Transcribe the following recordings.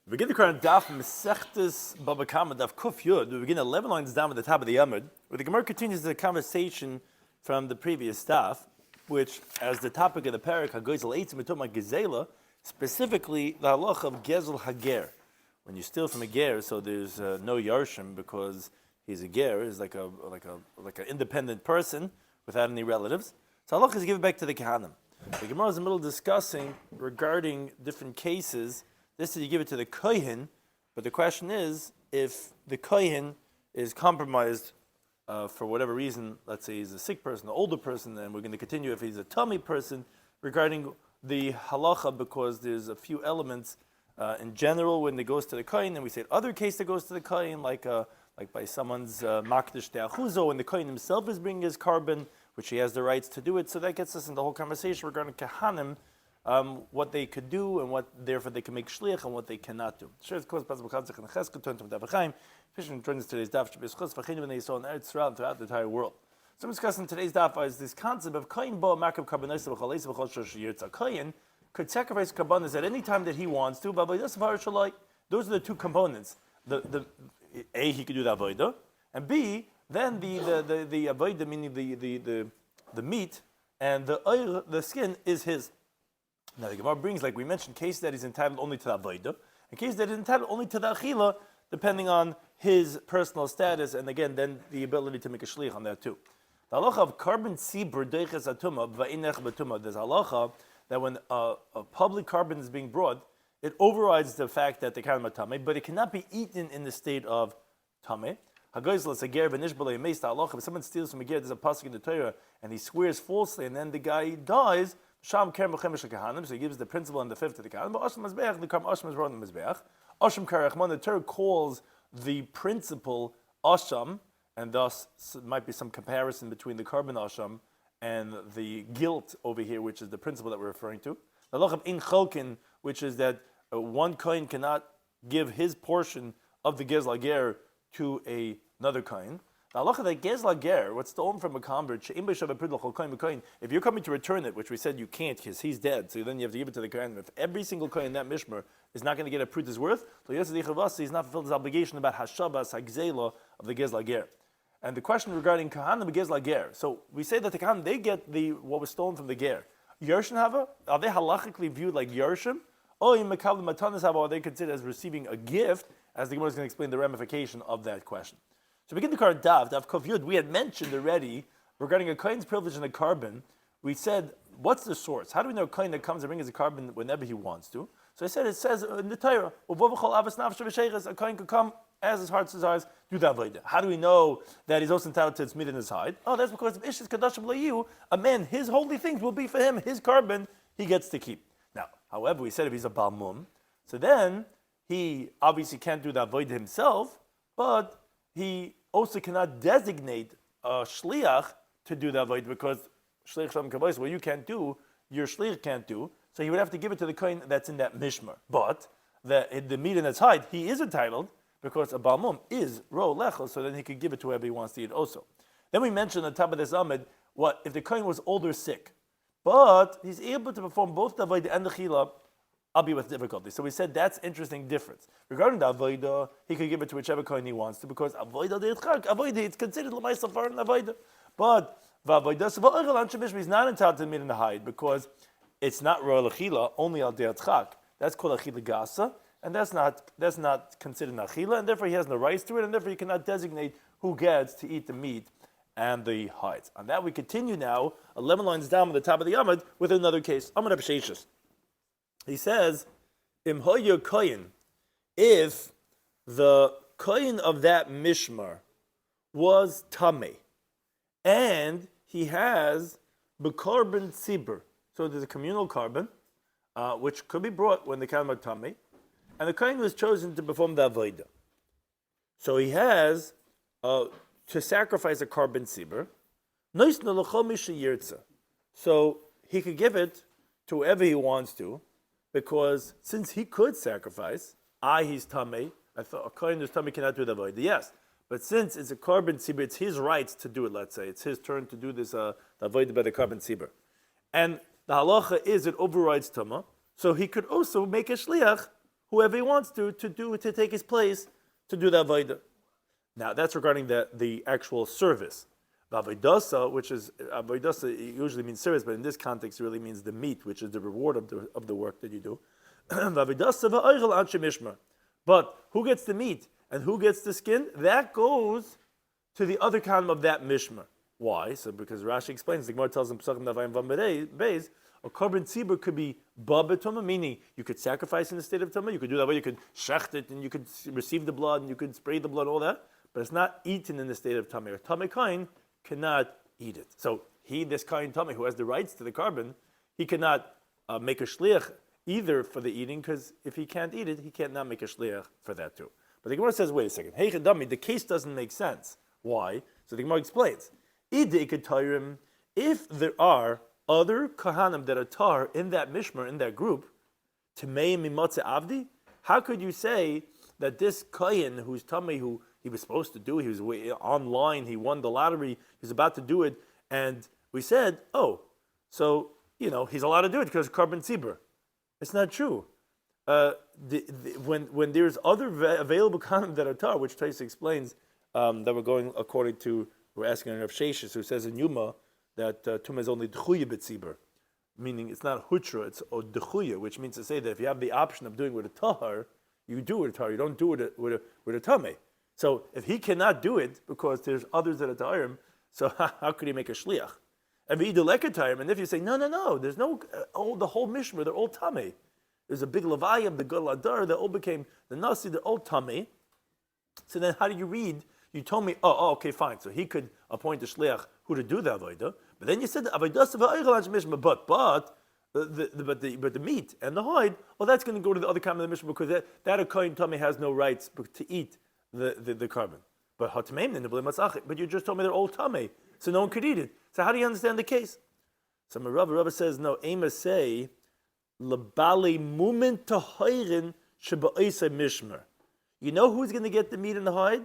We begin the current Daf Mesechtes Bava Kama Daf Kuf Yud. We begin 11 lines down at the top of the Yamud, where the Gemara continues the conversation from the previous Daf, which, as the topic of the parak Hagozel Eitzim Mitoma Gezela, specifically the halacha of Gezel Hager. When you steal from a ger, so there's no yarshim because he's a ger, is like an independent person without any relatives. So halacha is given back to the Kahanim. The Gemara is in the middle of discussing regarding different cases. This is you give it to the kohen, but the question is if the kohen is compromised for whatever reason. Let's say he's a sick person, an older person, and we're going to continue if he's a tummy person regarding the halacha because there's a few elements in general when it goes to the kohen, and we say other case that goes to the kohen, like by someone's makdish de'achuzo, when the kohen himself is bringing his carbon, which he has the rights to do it. So that gets us in the whole conversation regarding kahanim. What they could do and what therefore they can make shliach and what they cannot do. Sure, of course, throughout today's daf, when they saw in Eretz throughout the entire world. So I'm discussing today's daf is this concept of kohen bo makav karbanos v'chalei v'chol shirtza. Kohen could sacrifice karbanos at any time that he wants to. Those are the two components. The A, he could do the avodah, and B, then the avodah, meaning the meat and the skin is his. Now the Gemara brings, like we mentioned, case that he's entitled only to the avodah, and case that is entitled only to the achila, depending on his personal status, and again, then the ability to make a shliach on that too. The halacha of carbon tzibur deiches atuma va'inech batuma. There's halacha that when a public carbon is being brought, it overrides the fact that the carbon tameh, but it cannot be eaten in the state of tameh. Hagoyzlas a ger v'nishbalei meis. The halacha, if someone steals from a ger, there's a pasuk in the Torah, and he swears falsely, and then the guy dies. Sham kerem b'chemesh kahanim, so he gives the principle and the fifth to the kahanim. But Asham Mizbeach, the Karm Asham is brought in the Mizbeach. Asham Karachman, the Torah calls the principle Asham, and thus might be some comparison between the carbon Asham and the guilt over here, which is the principle that we're referring to. The Lach of In Cholkin, which is that one kohen cannot give his portion of the Gezla Ger to another kohen. The halacha that Gezla Ger, what's stolen from a convert, if you're coming to return it, which we said you can't because he's dead, so then you have to give it to the kohen. If every single kohen in that mishmer is not going to get a prut his worth, he's not fulfilled his obligation about hashabas hagzela of the Gezla Ger. And the question regarding kahanim Gezla Ger, so we say that the kahanim, they get what was stolen from the ger. Yershin hava, are they halachically viewed like yershim? Or in mekabel matanas hava, are they considered as receiving a gift? As the Gemara is going to explain the ramification of that question. So begin the current Daf Kuf Yud. We had mentioned already regarding a kohen's privilege in a carbon. We said, what's the source? How do we know a kohen that comes and brings a carbon whenever he wants to? So I said, it says in the Torah, a kohen could come as his heart desires, do the avodah. How do we know that he's also entitled to its meat in his hide? Oh, that's because of Ishis Kadashim Layu, a man, his holy things will be for him, his carbon, he gets to keep. Now, however, we said if he's a Balmum, so then he obviously can't do the avodah himself, but he also cannot designate a shliach to do the avodah because shliach shalom kavos, what you can't do, your shliach can't do. So he would have to give it to the kohen that's in that mishmar. But the meat in its hide, he is entitled because a balmum is ro lechel, so then he could give it to whoever he wants to eat also. Then we mentioned on top of this amid, what if the kohen was old or sick, but he's able to perform both the avodah and the chila, I'll be with difficulty. So we said that's interesting difference. Regarding the avodah, he could give it to whichever kohen he wants to because avodah it's considered l'maisa for an avodah. But he's not entitled to meat in the hide because it's not royal achila, only al de'atzchak. That's called achila gasa, and that's not considered an achila, and therefore he has no rights to it, and therefore he cannot designate who gets to eat the meat and the hides. On that we continue now, 11 lines down at the top of the Amud with another case. Amud Absheshus. He says, Im hoya kohen, if the kohen of that mishmar was tameh, and he has b'korban tzibur, so there's a communal carbon, which could be brought when the kohen was tameh, and the kohen was chosen to perform the avodah. So he has to sacrifice a carbon tzibur, so he could give it to whoever he wants to, because since he could sacrifice, he's tamei. I thought a kohen who's tamei cannot do the avodah. Yes, but since it's a carbon tzibur, it's his rights to do it. Let's say it's his turn to do this avodah by the carbon tzibur, and the halacha is it overrides tama. So he could also make a shliach whoever he wants to take his place to do the avodah. Now that's regarding the actual service. Avodah, which is avodah, usually means service, but in this context, it really means the meat, which is the reward of the work that you do. But who gets the meat and who gets the skin? That goes to the other column of that mishmar. Why? So because Rashi explains, the Gemara tells him a korban tzibur could be ba, meaning you could sacrifice in the state of tumah, you could do that way, you could shecht it, and you could receive the blood, and you could spray the blood, all that, but it's not eaten in the state of tumah. A tumah kain cannot eat it. So this kain tumah, who has the rights to the korban, he cannot make a shliach either for the eating, because if he can't eat it, he can't not make a shliach for that too. But the Gemara says, wait a second, hey chadami, the case doesn't make sense. Why? So the Gemara explains, if there are other kahanim that are tar in that mishmar, in that group, Tamei mimatze avdi, how could you say that this kohen who's tamei, who he was supposed to do, he was online, he won the lottery, he's about to do it, and we said, so he's allowed to do it because korban tzibur. It's not true. When there's other available kahanim that are tar, which Tais explains that we're going according to, we're asking Rav Sheshes, who says in Yuma that tumah is only d'chuya b'tzibur, meaning it's not hutra, it's d'chuya, which means to say that if you have the option of doing with a tahar, you do it with a tahar, you don't do it with a tameh. So if he cannot do it because there's others that are taharim, so how could he make a shliach? And if you say no, there's no the whole mishmar, they're all tameh. There's a big levayim, the gadol adar, they all became the nasi, they're all tameh. So then how do you read? You told me, okay, fine. So he could appoint a shliach who to do the avodah, but then you said avodah but the meat and the hide, that's going to go to the other kind of the mishmah because that a kohen tummy has no rights to eat the carbon. But but you just told me they're all tummy, so no one could eat it. So how do you understand the case? So my Rabbi says no. Amos say lebali mumin tahirin sheba'isa mishmar. You know who's going to get the meat and the hide?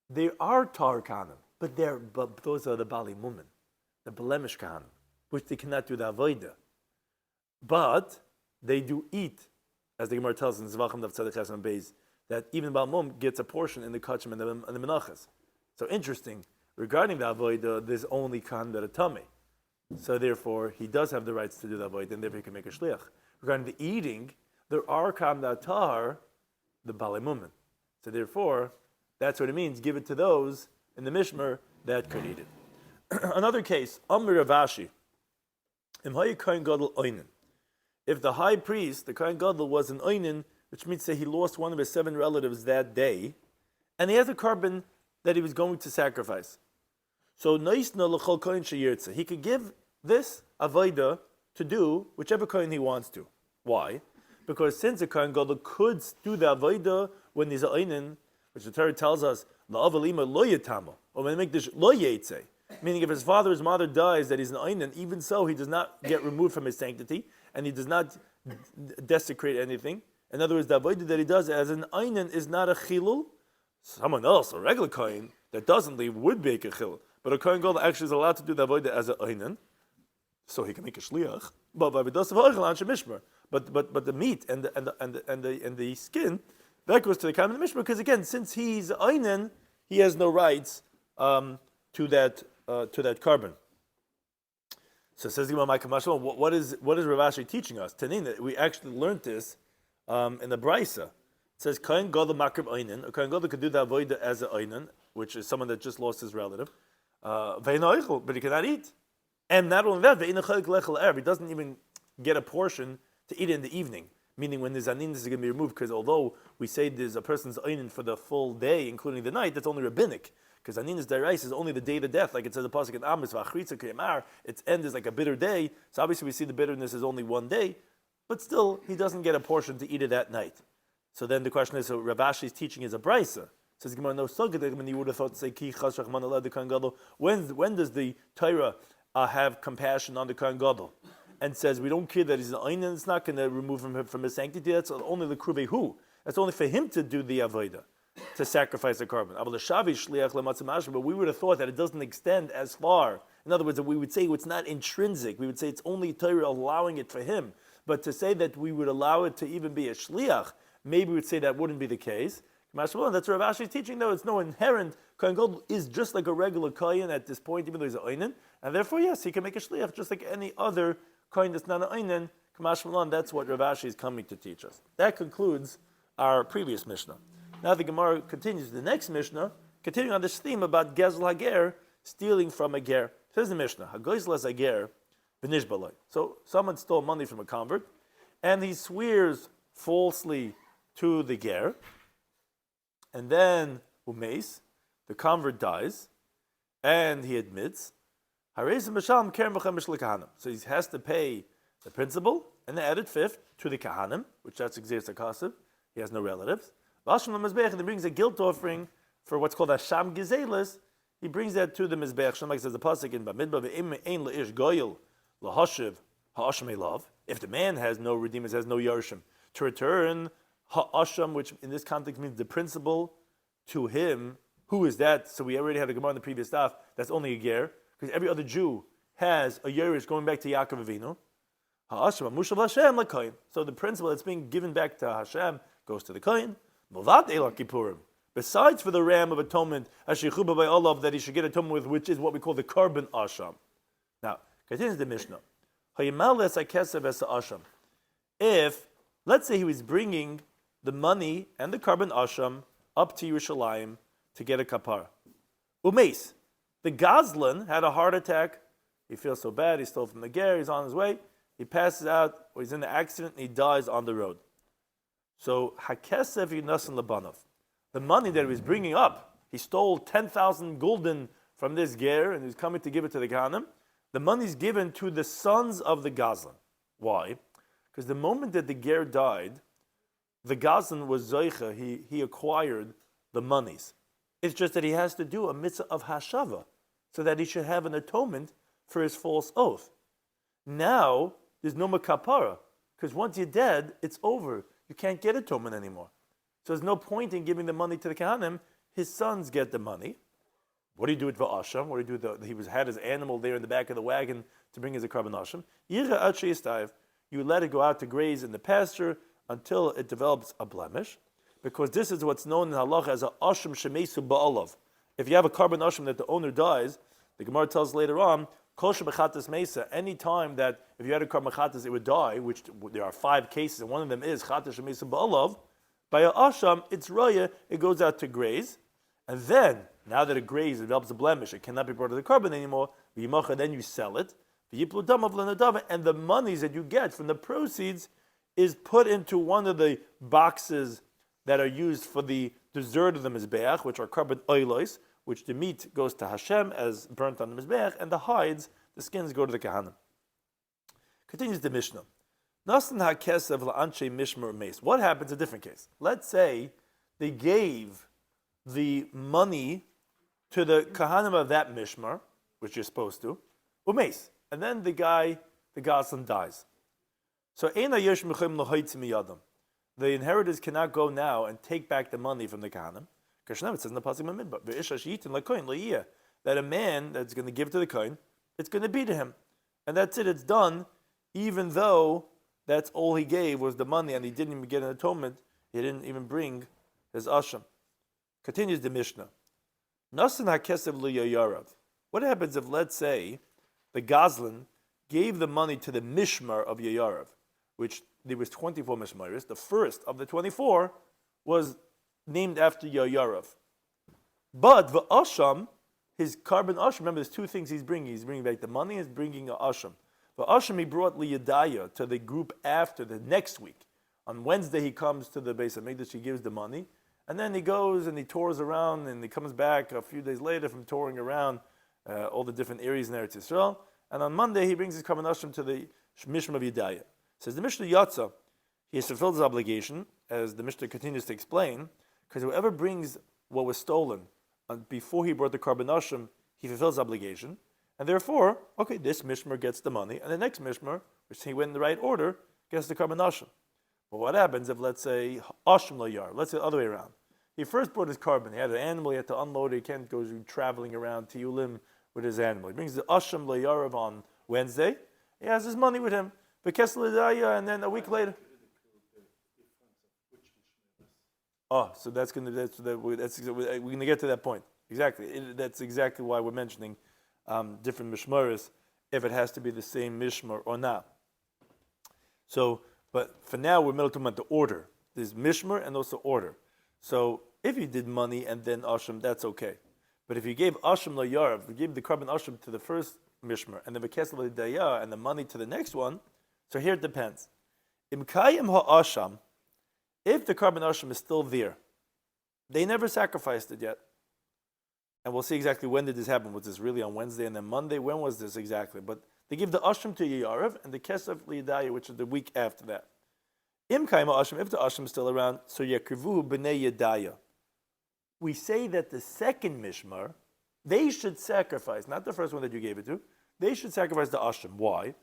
There are tar kahanim, but those are the bali mumin, the belemish kahanim, which they cannot do the avodah. But they do eat, as the Gemara tells in Bava Kama Daf Tzedek Chesam Beis, that even Baal Mum gets a portion in the kachim and the menachas. So interesting, regarding the avodah, there's only kahanim that are tummy. So therefore, he does have the rights to do the avodah, and therefore he can make a shliach. Regarding the eating, there are kahanim that are tahar, the bali mumin. So therefore, that's what it means. Give it to those in the mishmar that could eat it. Another case, Amr Ravashi. If the high priest, the Kohen Gadol, was an oinen, which means that he lost one of his 7 relatives that day, and he has a carbon that he was going to sacrifice. So he could give this avodah to do whichever kohen he wants to. Why? Because since a Kohen Gadol could do the avodah when he's an oinen, which the Torah tells us, la'avalima lo yetamo, or when they make this lo yetze, meaning if his father or his mother dies, that he's an oinen, even so he does not get removed from his sanctity, and he does not desecrate anything. In other words, the avodah that he does as an oinen is not a chilul. Someone else, a regular kohen that doesn't leave, would make a chilul, but a kohen gadol actually is allowed to do the avodah as an oinen, so he can make a shliach. But the meat and the skin, that goes to the kamen mishmar, because again, since he's oinen, he has no rights to that carbon. So says the Gemara, what is Rav Ashi teaching us? Tanina, we actually learned this in the Brisa. It says Kohen Gadol makrib oinen. A Kohen Gadol could do the avodah as an oinen, which is someone that just lost his relative. But he cannot eat. And not only that, he doesn't even get a portion to eat in the evening. Meaning when the zanin is going to be removed, because although we say there's a person's oinen for the full day, including the night, that's only rabbinic. Because Aninus Dairais is only the day of the death, like it says the pasuk in Amos, V'achritza K'yamar, its end is like a bitter day. So obviously we see the bitterness is only one day, but still he doesn't get a portion to eat it that night. So then the question is, so Rav Ashi's teaching is a brisa. Says Gemara, no when you would have thought to say Ki Chas Rachman Alad the Kohen Gadol. When does the Torah have compassion on the Kohen Gadol? And says we don't care that he's an oinen, it's not going to remove him from his sanctity. That's only the kruvehu. That's only for him to do the avodah, to sacrifice a carbon. But we would have thought that it doesn't extend as far. In other words, that we would say it's not intrinsic. We would say it's only Torah allowing it for him. But to say that we would allow it to even be a shliach, maybe we'd say that wouldn't be the case. That's what Rav Ashi is teaching, though. It's no inherent. Kohen Gadol is just like a regular Kohen at this point, even though he's an Oinen. And therefore, yes, he can make a Shliach just like any other Kohen that's not an Oinen. That's what Rav Ashi is coming to teach us. That concludes our previous Mishnah. Now the Gemara continues the next Mishnah, continuing on this theme about Gezel Hager, stealing from a Ger. Says the Mishnah, Hagoizlas Hager, V'nishbaloi. So someone stole money from a convert, and he swears falsely to the Ger, and then Umeis, the convert dies, and he admits, so he has to pay the principal and the added fifth to the Kahanim, which that's Exeris HaKasev. He has no relatives. And he brings a guilt offering for what's called Hasham Gezelis. He brings that to the Mizbeach. Shemai says the pasuk in Bamidbar, ve'im leish goyel lahashiv ha'asham elav. If the man has no redeemers, has no yarshim, to return ha'asham, which in this context means the principal, to him. Who is that? So we already had a Gemara in the previous daf. That's only a ger, because every other Jew has a yerish going back to Yaakov Avinu. Ha'asham mushav Hashem l'koyin. So the principal that's being given back to Hashem goes to the koyin. Mulvat Eilar Kippurim. Besides for the ram of atonement, Ashichuba by Olav, that he should get atonement with, which is what we call the carbon asham. Now, continues the Mishnah. If, let's say he was bringing the money and the carbon asham up to Yerushalayim to get a kapara. Umeis, the Gazlan had a heart attack. He feels so bad, he stole from the ger, he's on his way, he passes out, or he's in an accident, and he dies on the road. So, Hakesev Yunasan Labanov. The money that he was bringing up, he stole 10,000 gulden from this ger, and he's coming to give it to the Kahanim. The money is given to the sons of the Gazlan. Why? Because the moment that the ger died, the Gazlan was Zoicha, he acquired the monies. It's just that he has to do a mitzvah of Hashava, so that he should have an atonement for his false oath. Now, there's no makapara, because once you're dead, it's over. You can't get atonement anymore. So there's no point in giving the money to the Kahanim. His sons get the money. What do you do with Va'asham? What do you do with he had his animal there in the back of the wagon to bring his carbon asham. You let it go out to graze in the pasture until it develops a blemish, because this is what's known in halacha as a asham shemesu ba'alav. If you have a carbon asham that the owner dies, the Gemara tells later on, kol shebechatas mesa, any time that if you had a carbon chatas it would die, which there are 5 cases, and one of them is chatas shemesu ba'alav, by a asham, it's raya, it goes out to graze, and then, now that it grazes, it develops a blemish, it cannot be brought to the carbon anymore, then you sell it, and the monies that you get from the proceeds is put into one of the boxes that are used for the dessert of the Mizbeach, which are carbon oilos, which the meat goes to Hashem as burnt on the Mizbeach, and the hides, the skins, go to the Kahanim. Continues the Mishnah. Nasan hakesav la'anshe mishmar meis. What happens in a different case? Let's say they gave the money to the Kahanim of that mishmar, which you're supposed to, umeis, and then the Gazlan dies. So eina yesh mechim l'hoitzi miyadam. The inheritors cannot go now and take back the money from the Kahanim. Because it says in the pasuk Midbar, ve'ishash yitin l'kohen l'yiyah, that a man that's going to give to the kohen, it's going to be to him, and that's it. It's done, even though that's all he gave was the money, and he didn't even get an atonement. He didn't even bring his asham. Continues the Mishnah. Nasan hakesev l'yayarav. What happens if, let's say, the Gazlan gave the money to the mishmar of Yayarav, which there was 24 mishmaris. The first of the 24 was named after Yayarav. But the asham, his carbon asham, remember there's 2 things he's bringing. He's bringing back the money, he's bringing an asham. The asham he brought liyadaya to the group after the next week. On Wednesday he comes to the Beis HaMikdash, he gives the money, and then he goes and he tours around, and he comes back a few days later from touring around all the different areas in Eretz Yisrael. And on Monday he brings his carbon asham to the Mishmar of Yedaya. Says the Mishnah Yatza, he has fulfilled his obligation, as the Mishnah continues to explain, because whoever brings what was stolen before he brought the carbon asham, he fulfills his obligation, and therefore, okay, this mishmar gets the money, and the next mishmar, which he went in the right order, gets the carbon asham. But what happens if, let's say, asham layar, let's say the other way around. He first brought his carbon, he had an animal, he had to unload it, he can't go traveling around Tiyulim with his animal. He brings the asham layarav on Wednesday, he has his money with him, and then a week later. Oh, so that's we're gonna get to that point. Exactly. That's exactly why we're mentioning different mishmaris, if it has to be the same mishmar or not. So, but for now we're talking about the order. There's mishmar and also order. So if you did money and then asham, that's okay. But if you gave asham layarav, if you gave the carbon asham to the first mishmar and the v'kesel l'daya and the money to the next one, so here it depends. Imkayim ha'asham, if the carbon asham is still there, they never sacrificed it yet. And we'll see exactly when did this happen. Was this really on Wednesday and then Monday? When was this exactly? But they give the asham to Yarav and the kesef l'yadaya, which is the week after that. Imkayim ha'asham, if the asham is still around, so yakrivuhu b'nei yadaya. We say that the second mishmar, they should sacrifice, not the first one that you gave it to, they should sacrifice the asham. Why?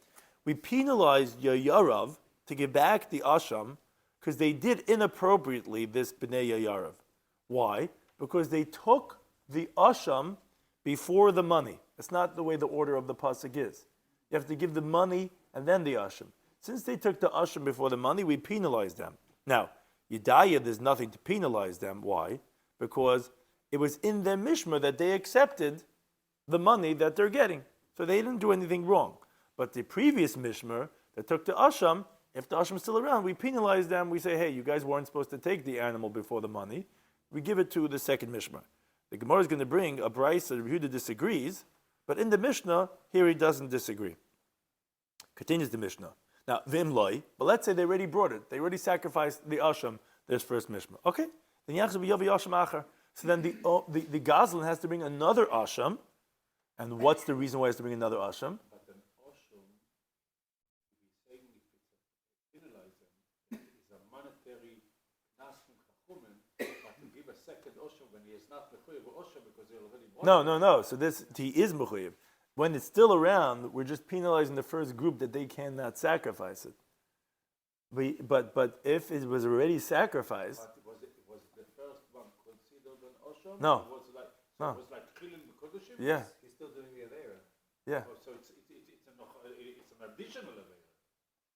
We penalized Yarav to give back the asham because they did inappropriately this b'nei Yarav. Why? Because they took the asham before the money. It's not the way the order of the pasuk is. You have to give the money and then the asham. Since they took the asham before the money, we penalized them. Now, Yedaya, there's nothing to penalize them. Why? Because it was in their mishmar that they accepted the money that they're getting. So they didn't do anything wrong. But the previous mishmar that took the asham, if the asham is still around, we penalize them. We say, hey, you guys weren't supposed to take the animal before the money. We give it to the second mishmar. The Gemara is going to bring a brayso that Yehuda disagrees, but in the Mishnah, here he doesn't disagree. Continues the Mishnah. Now, v'imloi, but let's say they already brought it. They already sacrificed the asham, this first mishmar. Okay, then yachzav yavi asham acher. So then the gazlan has to bring another asham. And what's the reason why he has to bring another asham? But an asham, if he's saying if it's penalize them, is a monetary nas from chachumen, but to give a second asham when he is not mechuyev asham because they already bought it. No. So this he is mechuyev. When it's still around, we're just penalizing the first group that they cannot sacrifice it. But if it was already sacrificed, but was the first one considered an asham? No. It was like No. It was like chilin b'kodeshim. Yeah. He's still doing the Avera. Yeah. So it's an additional Avera.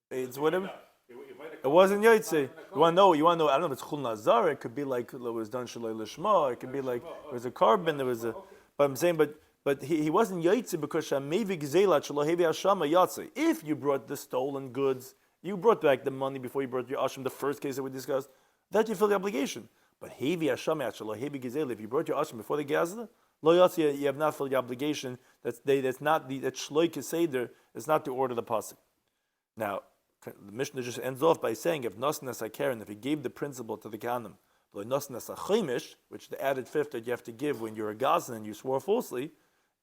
It's whatever. It It wasn't Yaitse. You want to know? I don't know if it's Chul Nazar. It could be like it was done Shalei Lishma. It could be like there was a carbon. There was a. But I'm saying, but he wasn't Yaitse because Shamevi Gzelat Shalohevi Hashama Yatse. If you brought the stolen goods, you brought back the money before you brought your asham. The first case that we discussed, that you feel the obligation. But Hevi Hashama Shalohevi Gzelat. If you brought your asham before the Gazla, Lo Yatse, you have not filled the obligation. That's not the Shloike Seder. It's not the order of the pasuk. Now. The Mishnah just ends off by saying if Nasnas HaKaren, if he gave the principle to the Kahanim, Nasnas HaChaimish, which the added fifth that you have to give when you're a Gazan and you swore falsely,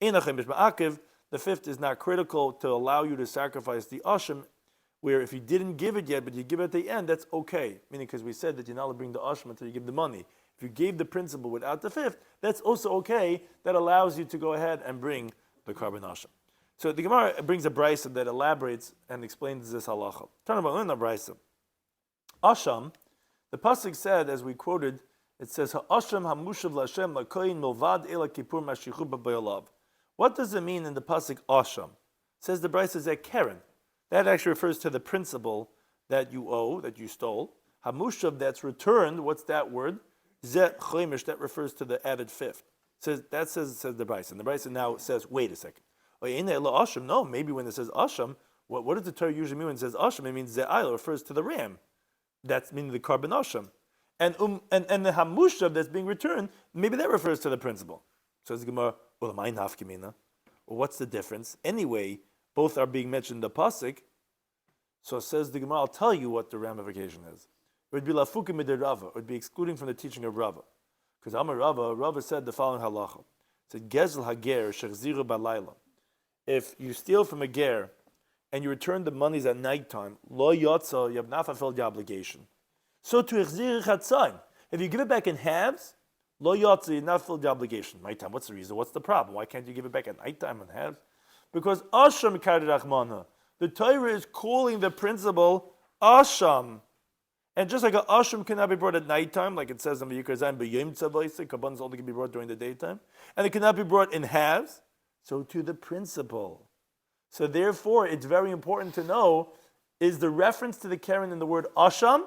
Ein HaChaimish Ma'akiv, the fifth is not critical to allow you to sacrifice the Asham, where if you didn't give it yet, but you give it at the end, that's okay. Meaning because we said that you're not allowed to bring the Asham until you give the money. If you gave the principle without the fifth, that's also okay. That allows you to go ahead and bring the carbon Asham. So the Gemara brings a brayso that elaborates and explains this halacha. Turn about in the brayso. Asham, the pasuk said, as we quoted, it says Ha'asham hamushav laShem lakoyin milvad ela kippur mashichu b'bayolav. What does it mean in the pasuk Asham? It says the brayso is a keren. That actually refers to the principle that you owe, that you stole. Hamushav, that's returned. What's that word? Zet choimish, that refers to the added fifth. Says the brayso. And the brayso now says, wait a second. No, maybe when it says Asham, what does the Torah usually mean when it says Asham? It means Ze'ayl, refers to the ram. That's meaning the carbon Asham. And the Hamushav that's being returned, maybe that refers to the principle. So the Gemara, well, what's the difference? Anyway, both are being mentioned in the Pasuk. So says the Gemara, I'll tell you what the ramification is. It would be Lafukim Midir Rava. It would be excluding from the teaching of Rava. Because Amar Rava said the following halacha. It said, Gezel Hager Shechziru Balayla. If you steal from a ger and you return the monies at nighttime, lo yotza, you have not fulfilled your obligation. So to ichzir chatzayim, if you give it back in halves, lo yotza, you have not fulfilled the obligation. Nighttime, what's the reason? What's the problem? Why can't you give it back at nighttime in halves? Because asham karei rachmana. The Torah is calling the principle asham. And just like an asham cannot be brought at nighttime, like it says in Vayikra Zayin, b'yom tzavaisa, kabbanas only can be brought during the daytime, and it cannot be brought in halves. So to the principle. So therefore, it's very important to know, is the reference to the Karen in the word Asham?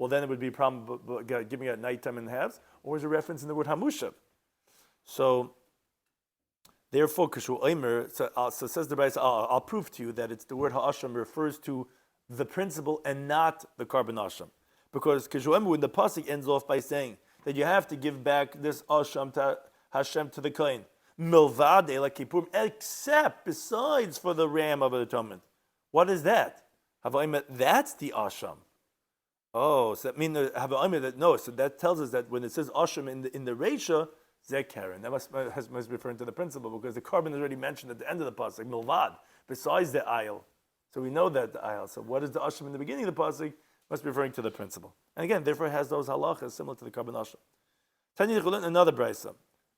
well then it would be a problem giving it at nighttime in halves, or is a reference in the word hamushav? So therefore, Kashu Omer, so says the Brayso, I'll prove to you that it's the word ha'asham refers to the principle and not the carbon asham. Because Kashu Omer, when the pasuk ends off by saying that you have to give back this asham to Hashem to the kohen, milvad ela kippurim, except besides for the ram of atonement. What is that? That's the asham. Oh, so that means that no. So that tells us that when it says asham in the reisha, zekaren, that must be referring to the principle, because the carbon is already mentioned at the end of the pasuk, milvad, besides the aisle. So we know that the aisle. So what is the asham in the beginning of the pasuk? Must be referring to the principle. And again, therefore, it has those halachas similar to the carbon asham. Tanya Chulin, another brayso.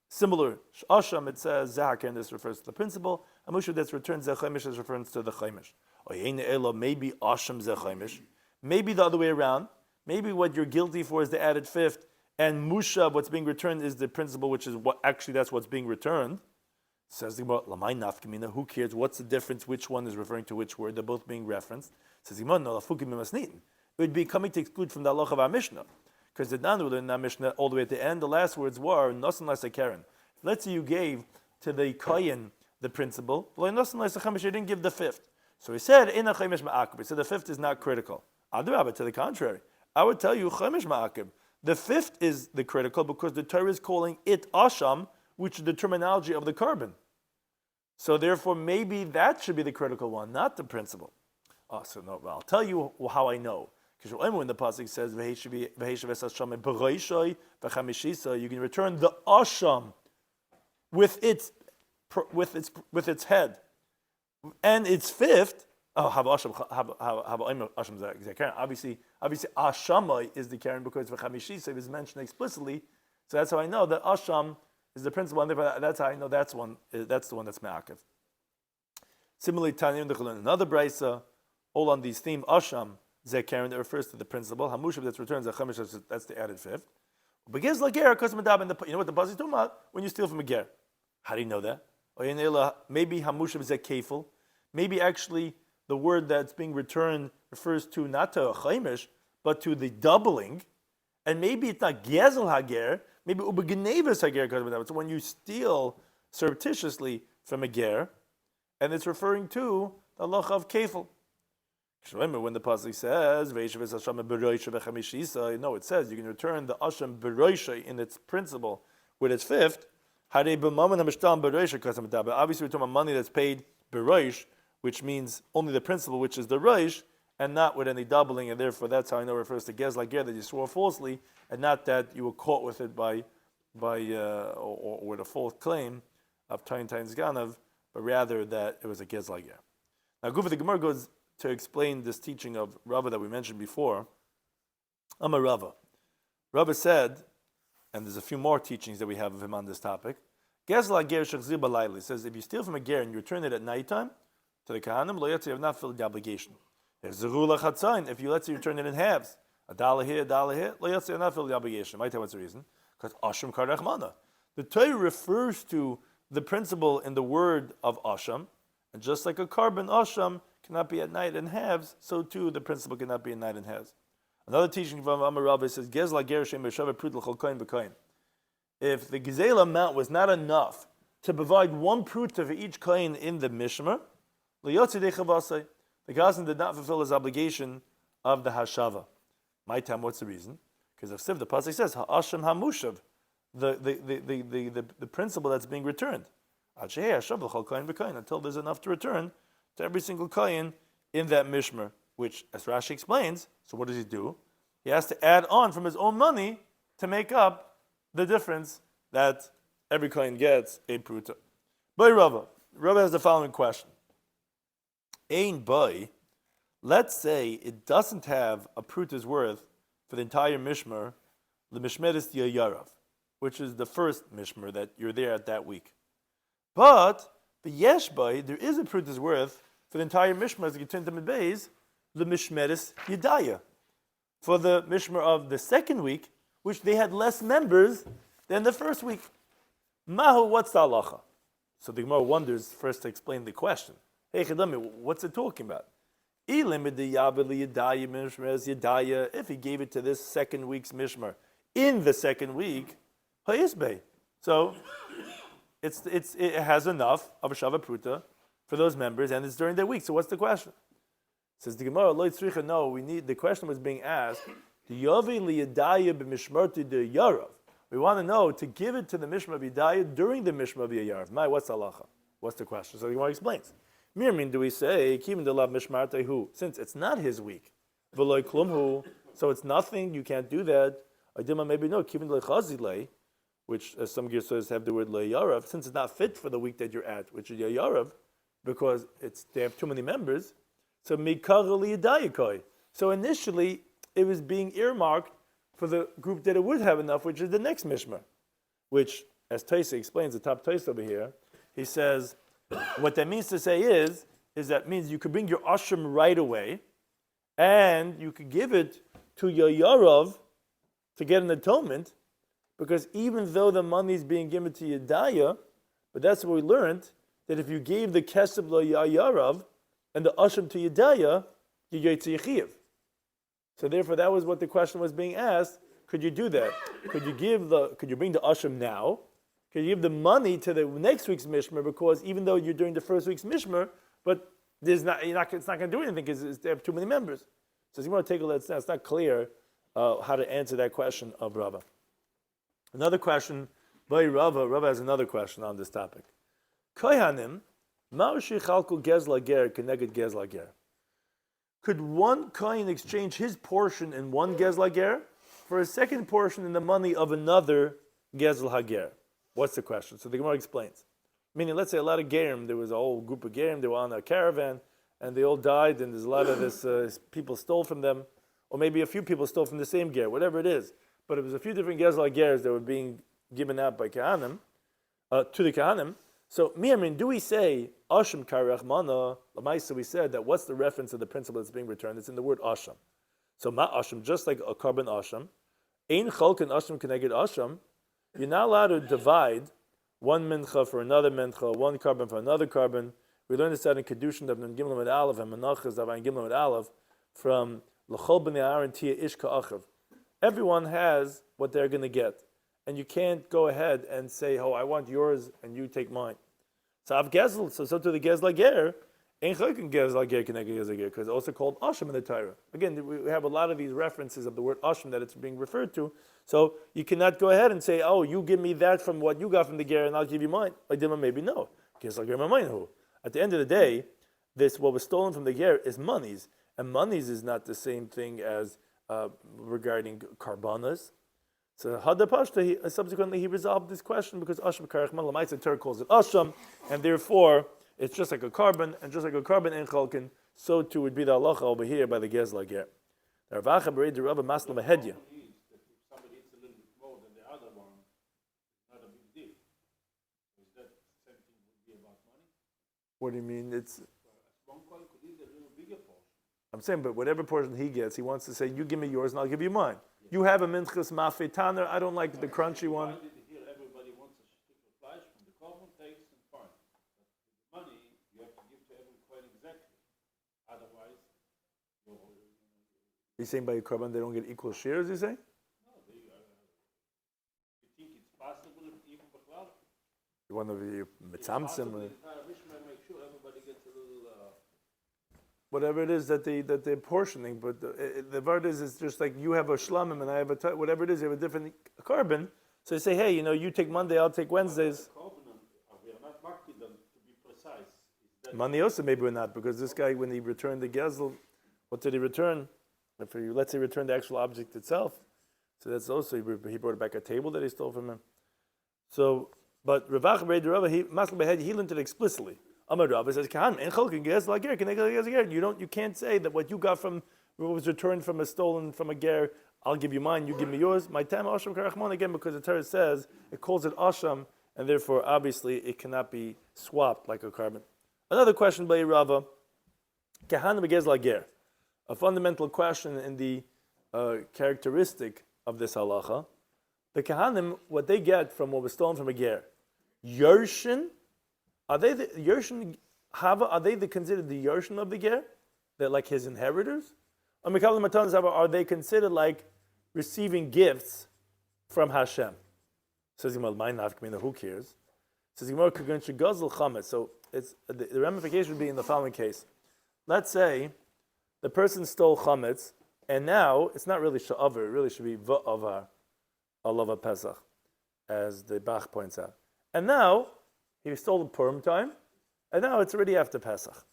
Similar, asham, it says, zehakaren, this refers to the principle. Amusha, that's returned, zechaimish, this refers to the chaimish. Maybe asham zechaimish. Maybe the other way around. Maybe what you're guilty for is the added fifth, and musha, what's being returned, is the principle, which is what actually that's what's being returned. Says the Gemara, lamai nafkamina, who cares? What's the difference? Which one is referring to which word? They're both being referenced. Says the Gemara, no, lafukim masnitin. It would be coming to exclude from the halach of our Mishnah. Because the Nanu in our Mishnah, all the way at the end, the last words were, nosan lasa karen. Let's say you gave to the kohen the principle, nosan lasa chamish, you didn't give the fifth. So he said, ina chaimish ma'akib. He said the fifth is not critical. Adrabah, to the contrary. I would tell you, chaimish ma'akib. The fifth is the critical because the Torah is calling it asham, which is the terminology of the carbon. So therefore, maybe that should be the critical one, not the principle. Oh, so no, well, I'll tell you how I know. Because when the pasuk says you can return the asham with its head and its fifth. Oh, have asham obviously ashama is the karen because v'chamishisa is mentioned explicitly. So that's how I know that asham is the principle, and that's how I know that's the one that's ma'akev. Similarly, Tanya another brayso, all on these theme asham zekaren that refers to the principle. Hamushav that returns a chamish, that's the added fifth. But gives like ger because you know what the pasuk is talking about when you steal from a ger. How do you know that? Maybe hamushav zekefel. Maybe actually the word that's being returned refers to not to a chaimish but to the doubling, and maybe it's not gezel hager. Maybe ubegeneves hager because so when you steal surreptitiously from a ger, and it's referring to the halacha of kefel. Remember when the pasuk says no, it says you can return the asham beroisha in its principle with its fifth. Obviously, we're talking about money that's paid beroish, which means only the principle, which is the roish, and not with any doubling, and therefore that's how I know it refers to gezla ger, that you swore falsely, and not that you were caught with it by or with a false claim of tain ganav, but rather that it was a gezla ger. Now, the Gemara goes to explain this teaching of Rava that we mentioned before. Amar Rava. Rava said, and there's a few more teachings that we have of him on this topic. Gezla ger shechzir balayli says if you steal from a ger and you return it at nighttime to the kahanim, lo yatsi, you have not filled the obligation. If you let's say you return it in halves, a dollar here, lo yatsi, you have not filled the obligation. Might tell what's the reason? Because asham karech mana. The Torah refers to the principle in the word of asham, and just like a carbon asham cannot be at night in halves, so too the principle cannot be at night in halves. Another teaching from Amar Rava says, Gezla ger shem b'shav prut l'chol kohen v'kohen. If the gezel amount was not enough to provide one prut for each kohen in the mishmer, l'yotzi dechavasei, the Gazan did not fulfill his obligation of the hashava. My time, what's the reason? Because of Siv, the pasuk says, ha'asham ha'mushav, the principle that's being returned. Until there's enough to return to every single kohen in that mishmer, which, as Rashi explains, so what does he do? He has to add on from his own money to make up the difference that every kohen gets a pruta. By Rava has the following question. Ein boy, let's say it doesn't have a pruta's worth for the entire mishmer, the mishmeres yarav, which is the first mishmer that you're there at that week. But the yesh boy, there is a pruta's worth for the entire mishmer, as you get into Midbeis, the mishmeres yedaya, for the mishmer of the second week, which they had less members than the first week. Mahu, what's the halacha? So the Gemara wonders first to explain the question. Hey, Chedami, what's it talking about? If he gave it to this second week's mishmar in the second week, so it has enough of a shava pruta for those members, and it's during their week. So what's the question? Says the Gemara, no, the question was being asked, we want to know to give it to the mishmar b'daya during the mishmar b'yarav. What's halacha? What's the question? So the Gemara explains. Mirmin, do we say, since it's not his week, so it's nothing, you can't do that. Maybe no, which as some Girsas have the word le'yarav, since it's not fit for the week that you're at, which is yarav, because they have too many members. So So initially, it was being earmarked for the group that it would have enough, which is the next mishmar, which, as Taisa explains, the top Taisa over here, he says, what that means to say is that means you could bring your ashram right away, and you could give it to your yarav to get an atonement, because even though the money is being given to Yedaya, but that's what we learned, that if you gave the kesef yarav and the ashram to Yedaya, you yotze yechiv. So therefore, that was what the question was being asked. Could you do that? Could you bring the ashram now? Could you give the money to the next week's mishmar? Because even though you're doing the first week's mishmar, but it's not going to do anything because they have too many members. So you want to take a look at that. It's not clear how to answer that question of Rava. Another question by Rava. Rava has another question on this topic. Kohanim, ma'ushi chalku gezla ger keneged gezla ger. Could one kohen exchange his portion in one gezla ger for a second portion in the money of another gezla hager? What's the question? So the Gemara explains. Meaning, let's say a lot of gerim, there was a whole group of gerim, they were on a caravan, and they all died, and there's a lot of this people stole from them, or maybe a few people stole from the same ger, whatever it is. But it was a few different gezla gers that were being given out by Kahanim, to the Kahanim. So, do we say, Asham Karachmana, Lamaisa, we said that what's the reference of the principle that's being returned? It's in the word Asham. So, Ma Asham, just like a carbon Asham, Ein Chalkan Asham Keneged Asham, you're not allowed to divide one mincha for another mincha, one carbon for another carbon. We learned this out in Kedushin of Nun Gimel with Aleph and Menachas of Ein Gimel with Aleph from L'chol B'nei Aaron Tia Ishka Achav. Everyone has what they're going to get. And you can't go ahead and say, oh, I want yours and you take mine. So I've gezel, so to the gezla ger, ein chaykin gezla ger keneged gezla ger, because it's also called asham in the Torah. Again, we have a lot of these references of the word asham that it's being referred to. So you cannot go ahead and say, oh, you give me that from what you got from the ger and I'll give you mine. Maybe no. Gezla ger ma'mayinhu. At the end of the day, what was stolen from the ger is monies. And monies is not the same thing as regarding karbanas. So Hadapashta, subsequently he resolved this question because Asham Karachman Lamaitza Torah calls it Asham, and therefore it's just like a carbon, and just like a carbon in Chalkin, so too would be the halacha over here by the Gezla Ger. Ravacha Bereid the Rabba Masla Mahedya. If somebody eats a little bit more than the other one, it's not a big deal. Is that the same thing would be about money? What do you mean? It's One coin could eat a little bigger portion. I'm saying, but whatever portion he gets, he wants to say, you give me yours and I'll give you mine. You have a minchas mafe taner. I don't like the crunchy one. Here, everybody wants a stick of flesh from the carbon takes and fine. But the money you have to give to every coin exactly. Otherwise, You're saying by a carbon they don't get equal shares? You say? No, you think it's possible even b'chlal? One of the mitzamtzim, Make sure everybody gets a little. whatever it is that they're portioning. But the word is, it's just like you have a shlamim and I have whatever it is. You have a different carbon. So they say, hey, you take Monday, I'll take Wednesdays. We are not marking them to be precise. Money also maybe we're not, because this guy, when he returned the gezel, what did he return? Let's say he returned the actual object itself. So that's also, he brought back a table that he stole from him. So, but Ravach Bereid Rava, he learned it explicitly. Amar Rava says, you can't say that what you got from what was returned from a stolen from a ger, I'll give you mine, you give me yours. My time Asham Karachman again, because the Torah says it calls it Asham, and therefore obviously it cannot be swapped like a carbon. Another question by Rava, Kahana begezla ger, a fundamental question in the characteristic of this halacha. The Kahanim, what they get from what was stolen from a ger, Yershin. Are they the Yershin Hava? Are they considered the Yershin of the ger? They're like his inheritors? Or Mikabel Matanas, are they considered like receiving gifts from Hashem? Says Yomel, my nafkamina, who cares? Says Yomel, Kagun Shegazal Chametz. So the ramification would be in the following case. Let's say the person stole chametz, and now it's not really sha'avar, it really should be va'avar, alava Pesach, as the Bach points out. And now he stole the Purim time, and now it's already after Pesach.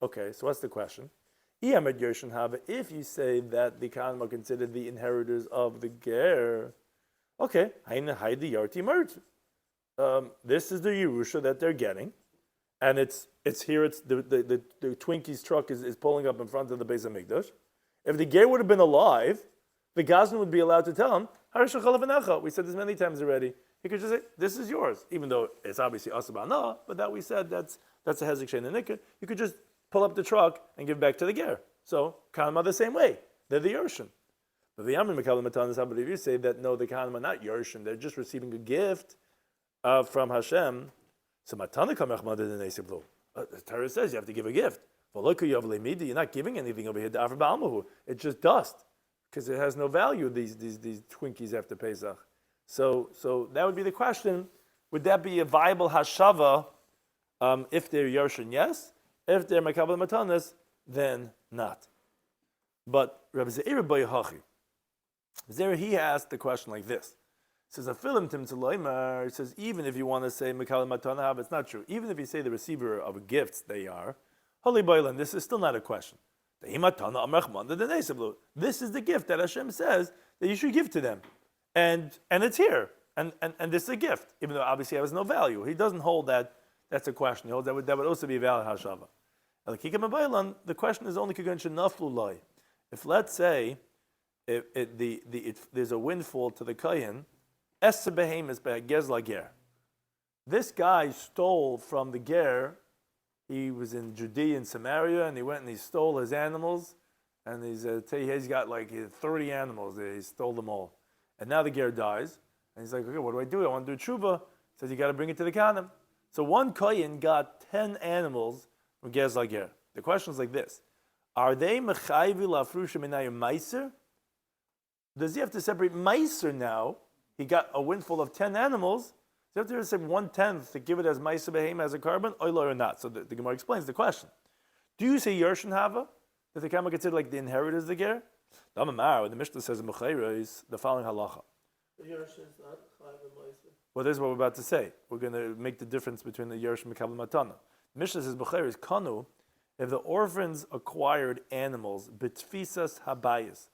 Okay, so what's the question? If you say that the Kahanim are considered the inheritors of the Ger, okay, this is the Yerusha that they're getting, and it's here. It's the Twinkie's truck is pulling up in front of the Beis Hamikdash. If the Ger would have been alive, the Gazlan would be allowed to tell him, we said this many times already. He could just say, this is yours, even though it's obviously asabana, but that we said that's a hezek shein and nikah. You could just pull up the truck and give back to the ger. So Kahanim are the same way; they're the Yerushim. But the Yamin Mekabel Matanas, how if you say that no, the Kahanim are not Yerushim; they're just receiving a gift from Hashem. So Matana Kamech Mother the Nesiblu. The Torah says you have to give a gift. You're not giving anything over here. It's just dust because it has no value. These Twinkies after Pesach. So that would be the question: would that be a viable hashava if they're Yerushim? Yes. If they're Makabel Matanas, then not. But Rabbi Zeir Bar Hachi, there he asked the question like this. He says, "Afilim tim tzloimer." He says, even if you want to say Makabel Matana, it's not true. Even if you say the receiver of gifts, they are Holy Boilan. This is still not a question. This is the gift that Hashem says that you should give to them, and it's here, and this is a gift, even though obviously it has no value. He doesn't hold that. That's a question. He holds that would also be a valid hashava. The question is only if let's say there's a windfall to the kohen, this guy stole from the ger. He was in Judea and Samaria, and he went and he stole his animals, and he's got like 30 animals. He stole them all, and now the ger dies, and he's like, okay, what do? I want to do tshuva. He says you got to bring it to the Kahanim. So one kohen got 10 animals from ger zlager. The question is like this: are they mechayvi lafrusha minayim meiser? Does he have to separate meiser now? He got a windfall of 10 animals. So you have to say 1/10 to give it as meiser behem as a carbon, or not. So the Gemara explains the question. Do you say Yershin Hava? That the Kama consider like the inheritors of the ger? The Mishnah says in Mechaira is the following halacha. The Yershin is not chayv and meiser. Well, this is what we're about to say. We're going to make the difference between the Yerush and Mekabel Matana. Mishnah says, B'chair is Kanu, if the orphans acquired animals, b'tfisas habayis.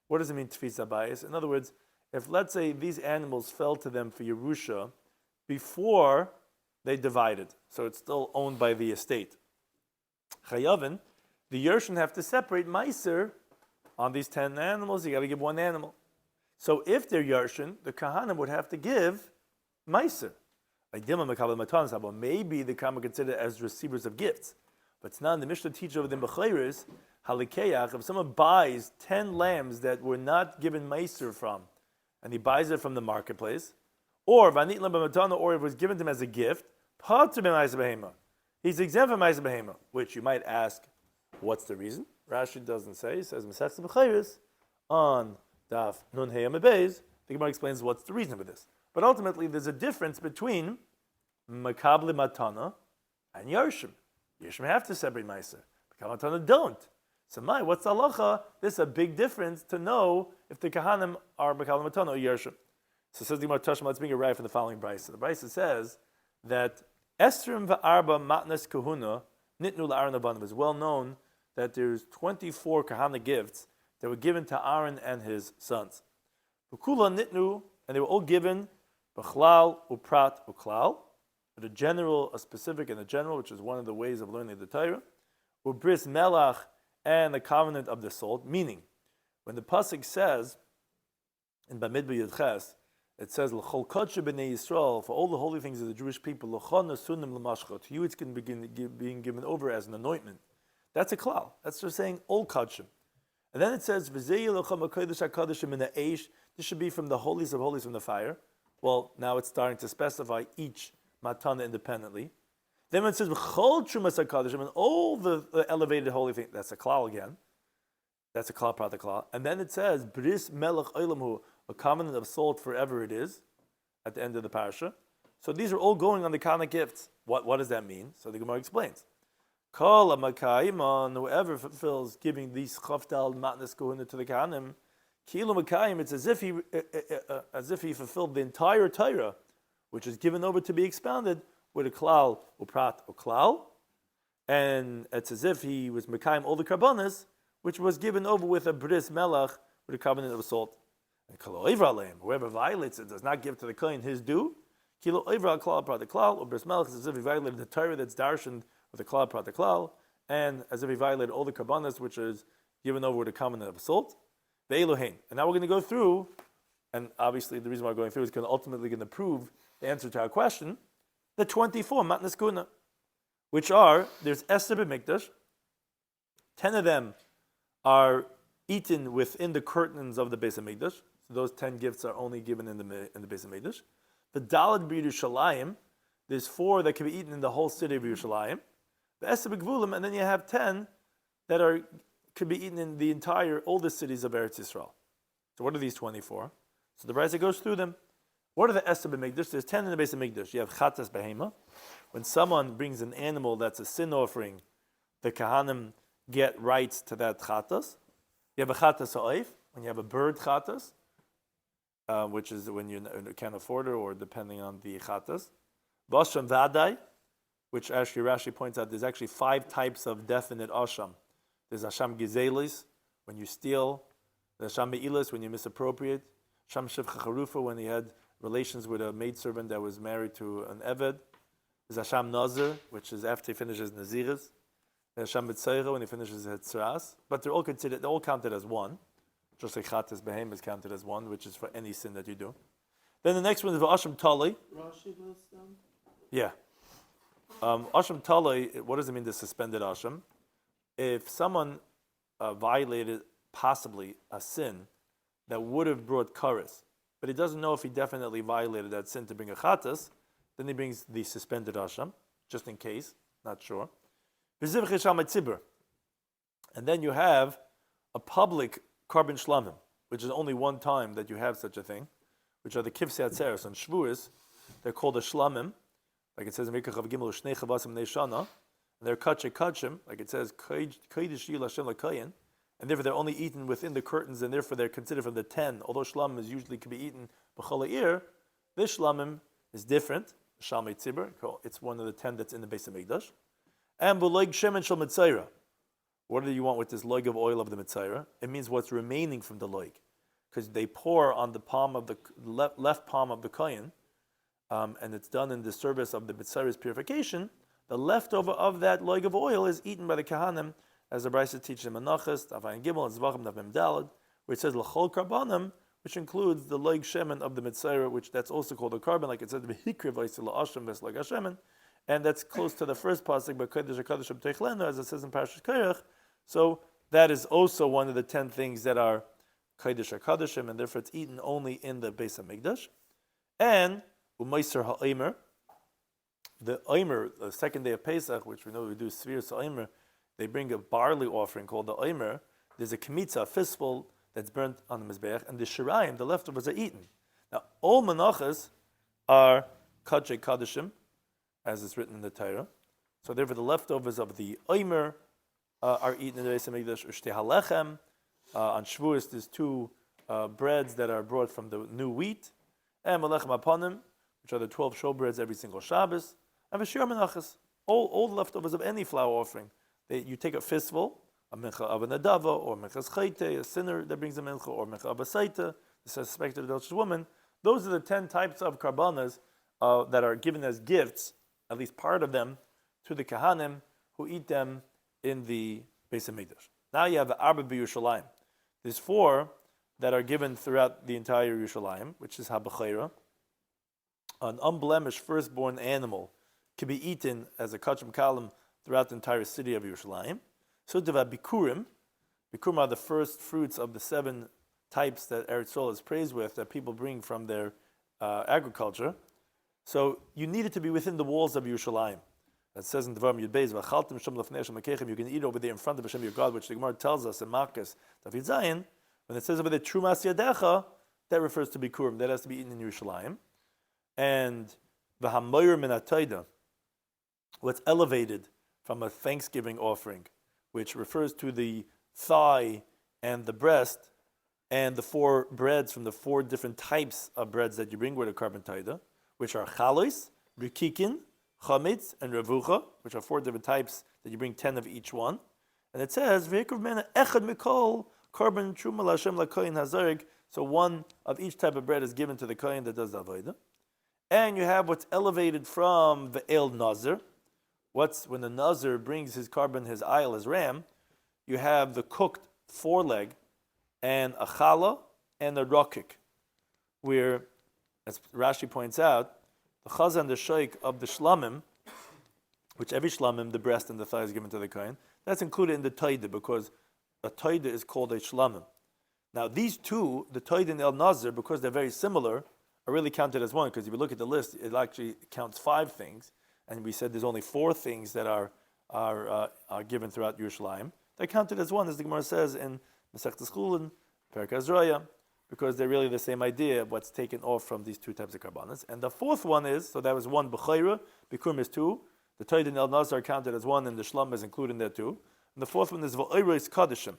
What does it mean, tfisas habayis? In other words, if let's say these animals fell to them for Yerusha before they divided, so it's still owned by the estate. Chayavin, the Yerushim have to separate meiser on these 10 animals, you got to give one animal. So if they're Yerushim, the Kahanim would have to give meiser. Maybe the Kama considered as receivers of gifts. But it's not. The Mishnah teaches over the Bechayris, Halikeach, if someone buys 10 lambs that were not given meiser from, and he buys it from the marketplace, or Vanit Lambamatana, or it was given to him as a gift, he's exempt from meiser behema, which you might ask, what's the reason? Rashi doesn't say. He says, Mesechta Bechayris, on Daf Nun Heyam Beis, the Gemara explains what's the reason for this. But ultimately, there's a difference between Makabli Matana and Yershim. Yershim have to separate Meiser. Makabli Matana don't. So, what's the halacha? There's a big difference to know if the Kahanim are Makabli Matana or Yershim. So, says the Gemara Tashma, let's bring it right from the following brisa. The brisa says that Esrim va'arba matnas kahuna nitnu la'aron abanim. It's well known that there's 24 Kahana gifts that were given to Aaron and his sons. V'kula nitnu, and they were all given B'chlal, uprat, uklal, a general, a specific, and a general, which is one of the ways of learning the Torah. Ubris melach, and the covenant of the salt. Meaning, when the pasuk says in Bamidbar Yudches, it says l'chol kodshe b'nei Yisrael, for all the holy things of the Jewish people, l'chon nasunim l'mashcha. To you, it's going to be being given over as an anointment. That's a klal. That's just saying all kodshim. And then it says v'zei l'chom hakodesh hakadoshim in the eish. This should be from the holies of holies, from the fire. Well, now it's starting to specify each matana independently. Then when it says B'chol Trumas HaKadoshim, and all the elevated holy things, that's a klal again. That's a klal prat klal. And then it says Bris Melech Olamhu, a covenant of salt forever it is, at the end of the parasha. So these are all going on the Kana gifts. What does that mean? So the Gemara explains. Kol HaMakayim, whoever fulfills giving these Chavtal Matnas Kohuna to the Kahanim, Kilu Makayim, it's as if he fulfilled the entire Torah, which is given over to be expounded with a klal uprat or klal, and it's as if he was Makayim all the karbanas, which was given over with a bris melach with a covenant of salt. And kalo oivra aleim, whoever violates it does not give to the kohen his due. Kilo oivra klal uprat klal or bris melach is as if he violated the Torah that's darshaned with a klal uprat klal, and as if he violated all the karbanas, which is given over with a covenant of salt. Ve'elohein. And now we're going to go through, and obviously the reason why we're going through is ultimately going to prove the answer to our question, the 24 matnas kuna, which are, there's Esther b'mikdash, 10 of them are eaten within the curtains of the Beis HaMikdash. So those 10 gifts are only given in the Beis HaMikdash. The Daled b'Yerushalayim, there's 4 that can be eaten in the whole city of Yerushalayim. The Esther b'Gvulim, and then you have 10 that could be eaten in the entire oldest cities of Eretz Yisrael. So what are these 24? So the Brisa goes through them. What are the Esther b'Mikdash? There's 10 in the Beis HaMikdash. You have Chatas Behema. When someone brings an animal that's a sin offering, the Kahanim get rights to that Chatas. You have a Chatas Ha'oif, when you have a bird Chatas, which is when you can't afford it or depending on the Chatas. Vasham Vadai, which actually Rashi points out there's actually 5 types of definite Asham. There's Asham Gizelis, when you steal. There's Asham Me'ilis, when you misappropriate. Asham Shivcha Charufa, when he had relations with a maidservant that was married to an Eved. There's Asham Nazir, which is after he finishes Naziris. There's Asham Mitzayra, when he finishes Hetzras. But they're all counted as one. Just like Chatas Behem is counted as one, which is for any sin that you do. Then the next one is Asham Tali. Rashi lists them. Yeah. Asham Tali, what does it mean, the suspended Asham? If someone violated possibly a sin that would have brought kares, but he doesn't know if he definitely violated that sin to bring a chatas, then he brings the suspended asham, just in case, not sure. And then you have a public carbon shlamim, which is only one time that you have such a thing, which are the kivsei atzeres on Shavuos. They're called a shlamim, like it says in Mikach of Gimel, Shnei Chavasim Neishana, and they're kachim, like it says, Kodesh Yil Hashem L'Kayin, and therefore they're only eaten within the curtains, and therefore they're considered from the 10. Although shlamim is usually can be eaten b'chol ha'ir, this shlamim is different. Shalmei tzibur, it's one of the 10 that's in the Beis HaMikdash. And b'loig shemen shel mitzayra. What do you want with this loig of oil of the mitzayra? It means what's remaining from the loig, because they pour on the palm of the left palm of the kohen, and it's done in the service of the mitzayra's purification. The leftover of that loig of oil is eaten by the kahanim, as the Brisa teaches in Menachos, Avayin Gimel, and Zvachim Daf Mem Daled, where it says L'chol Karbanim, which includes the loig shemen of the mitzayra, which that's also called a carbon, like it says V'hikriv V'yisel La'ashem V'es Shemen, and that's close to the first pasuk, but Kodesh HaKadosh B'Teichlenu, as it says in Parashat Korach. So that is also one of the 10 things that are Kodesh HaKadoshim, and therefore it's eaten only in the Beis HaMikdash. And U'meiser Ha'omer, the Omer, the second day of Pesach, which we know we do Sfiras Ha'omer, they bring a barley offering called the Omer. There's a kmitza, a fistful, that's burnt on the Mizbeach, and the shirayim, the leftovers, are eaten. Now, all menachas are kachei kadashim, as it's written in the Torah. So therefore the leftovers of the Omer are eaten in the Beis HaMikdash. Ushte halechem, on Shavuos there's 2 breads that are brought from the new wheat, and melechem apanim, which are the 12 showbreads every single Shabbos, and v'shir menachas, all the leftovers of any flour offering. You take a fistful, a mincha of a nadava, or minchas chayte, a sinner that brings a mincha, or mincha of a saita, the suspected adulterous woman. Those are the 10 types of karbanas that are given as gifts, at least part of them, to the kahanim who eat them in the Beis HaMikdash. Now you have Arba b'Yerushalayim. There's 4 that are given throughout the entire Yerushalayim, which is Habachera. An unblemished firstborn animal can be eaten as a kachim kalam throughout the entire city of Yerushalayim. So to have bikurim. Bikurim are the first fruits of the 7 types that Eretz Yisrael is praised with, that people bring from their agriculture. So you need it to be within the walls of Yerushalayim. that says in Devarim Yud Beis, "V'achaltem shem lefnei Hashem lekechem," you can eat over there in front of Hashem your God, which the Gemara tells us in Marcus Daf Yud Zayin, when it says over there Trumas Yadecha, that refers to Bikurim. That has to be eaten in Yerushalayim. And v'hamoyer min ha'toida, what's elevated from a Thanksgiving offering, which refers to the thigh and the breast and the 4 breads from the 4 different types of breads that you bring with a carbon taida, which are chalos, rikikin, chametz, and revucha, which are 4 different types that you bring 10 of each one. And it says, v'yikruv mena echad mikol, carbon truma l'Hashem l'koyin hazarig, so 1 of each type of bread is given to the kohen that does the avodah. And you have what's elevated from the el nazir. When the nazir brings his carbon, his ayil, his ram, you have the cooked foreleg and a challah and a rokik, where, as Rashi points out, the chazan, the sheikh of the shlamim, which every shlamim, the breast and the thigh is given to the kohen, that's included in the taida, because a taida is called a shlamim. Now these 2, the taida and el nazir, because they're very similar, are really counted as one, because if you look at the list, it actually counts 5 things, and we said there's only 4 things that are given throughout Yerushalayim. They're counted as one, as the Gemara says in Mesechta Chulin, Perek Azraya, because they're really the same idea of what's taken off from these 2 types of karbanos. And the 4th one is, so that was 1 b'chayra, bikurim is 2, the Taid and El Nazar are counted as 1, and the Shlam is included in there too. And the 4th one is v'oiros kadishim,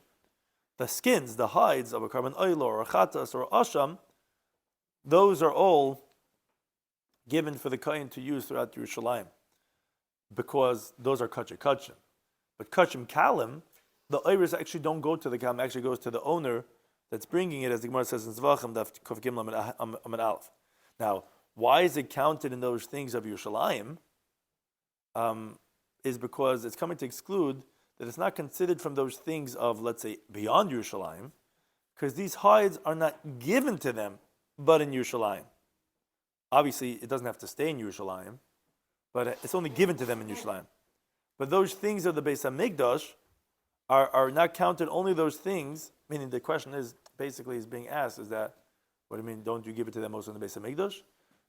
the skins, the hides of a carbon oil or a chatas or asham, those are all given for the kohen to use throughout Yerushalayim, because those are kachim. But kachim kalim, the oiros actually don't go to the kalim, actually goes to the owner that's bringing it, as the Gemara says in Zvachim, Daf Kuf Gimel Amid Aleph. Now, why is it counted in those things of Yerushalayim? Is because it's coming to exclude that it's not considered from those things of, let's say, beyond Yerushalayim, because these hides are not given to them, but in Yerushalayim. Obviously, it doesn't have to stay in Yerushalayim, but it's only given to them in Yerushalayim. But those things of the Beis HaMikdash are not counted, only those things, meaning the question is, basically is being asked, is that, what do you mean, don't you give it to them also in the Beis HaMikdash?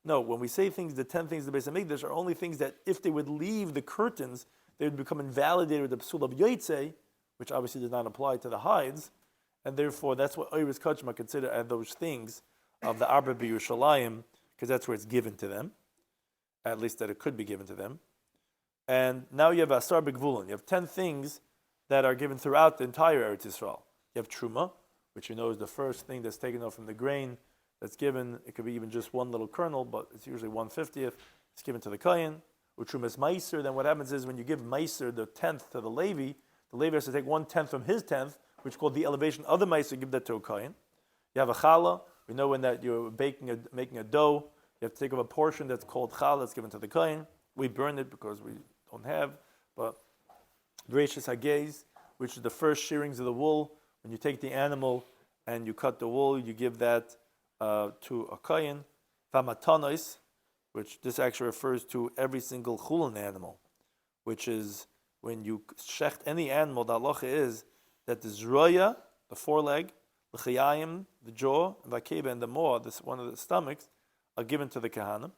No, when we say things, the 10 things of the Beis HaMikdash are only things that if they would leave the curtains, they would become invalidated with the Psul of Yotzei, which obviously does not apply to the hides, and therefore that's what Oiris Kachma consider as those things of the Arba B'Yerushalayim, because that's where it's given to them, at least that it could be given to them. And now you have Asar B'Gvulin, you have 10 things that are given throughout the entire Eretz Yisrael. You have Truma, which you know is the first thing that's taken off from the grain that's given. It could be even just one little kernel, but it's usually 1/50th. It's given to the Kohen. With Trumas Meiser, then what happens is when you give Meiser, the 10th, to the Levi has to take 1/10 from his 10th, which is called the elevation of the Meiser, give that to a Kohen. You have a Challah. We know when that you're making a dough, you have to take up a portion that's called Challah, that's given to the Kohen. We burn it because we don't have, but Bereshis Hagez, which is the first shearings of the wool. When you take the animal and you cut the wool, you give that to a kohen. Vamatanos, which this actually refers to every single chulin animal, which is when you shecht any animal, the halacha is that the zroya, the foreleg, the chayayim, the jaw, and vakeba, and the maw, this one of the stomachs, are given to the kahanim.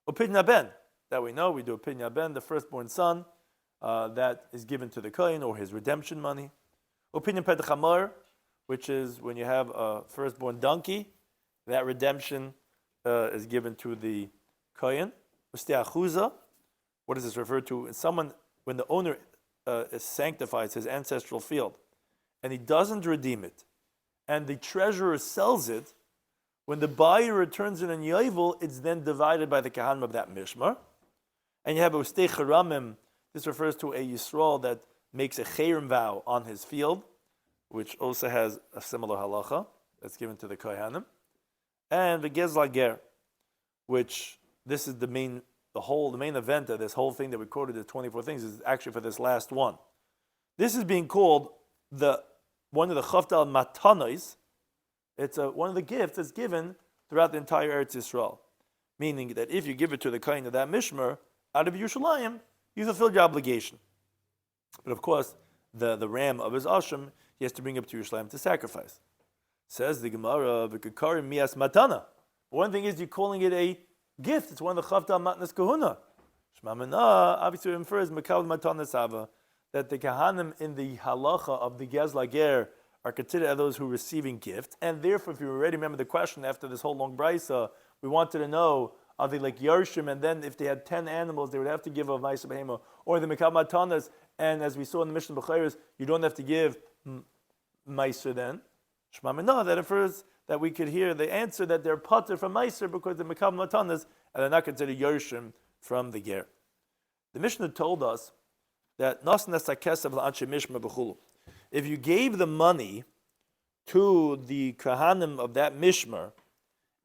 Upidna ben, that we know, we do upidna ben, the firstborn son, that is given to the kohen, or his redemption money. Opinion Petachamar, which is when you have a firstborn donkey, that redemption is given to the kohen. Usteachuza, what does this refer to? It's someone, when the owner sanctifies his ancestral field, and he doesn't redeem it, and the treasurer sells it, when the buyer returns it in Yovel, it's then divided by the kahanim of that mishmar. And you have Ustei Charamim, this refers to a Yisrael that makes a chayrim vow on his field, which also has a similar halacha that's given to the kohanim, and the Gezla Ger, which this is the main event of this whole thing that we quoted, the 24 things, is actually for this last one. This is being called one of the Chavtal Matanos. It's one of the gifts that's given throughout the entire Eretz Yisrael, meaning that if you give it to the kohen of that mishmar out of Yerushalayim, you fulfilled your obligation. But of course, the ram of his asham, he has to bring up to Yerushalayim to sacrifice. Says the Gemara, "V'kakarim mias matana." One thing is you're calling it a gift. It's one of the chavta matnas kahuna. Shema Minah obviously infers Mekabel Matanas Hava, that the Kahanim in the halacha of the Gezla Ger are considered as those who are receiving gift, and therefore, if you already remember the question after this whole long brisa, we wanted to know, are they like Yarshim, and then if they had 10 animals, they would have to give a Maisa Behema, or the Mekabel Matanas, and as we saw in the Mishnah B'chayros, you don't have to give Maisa then. Shema Minah, that infers that we could hear the answer that they're pater from Meiser because the Mekabel Matanas, and they're not considered Yarshim from the Ger. The Mishnah told us that if you gave the money to the Kahanim of that Mishmar,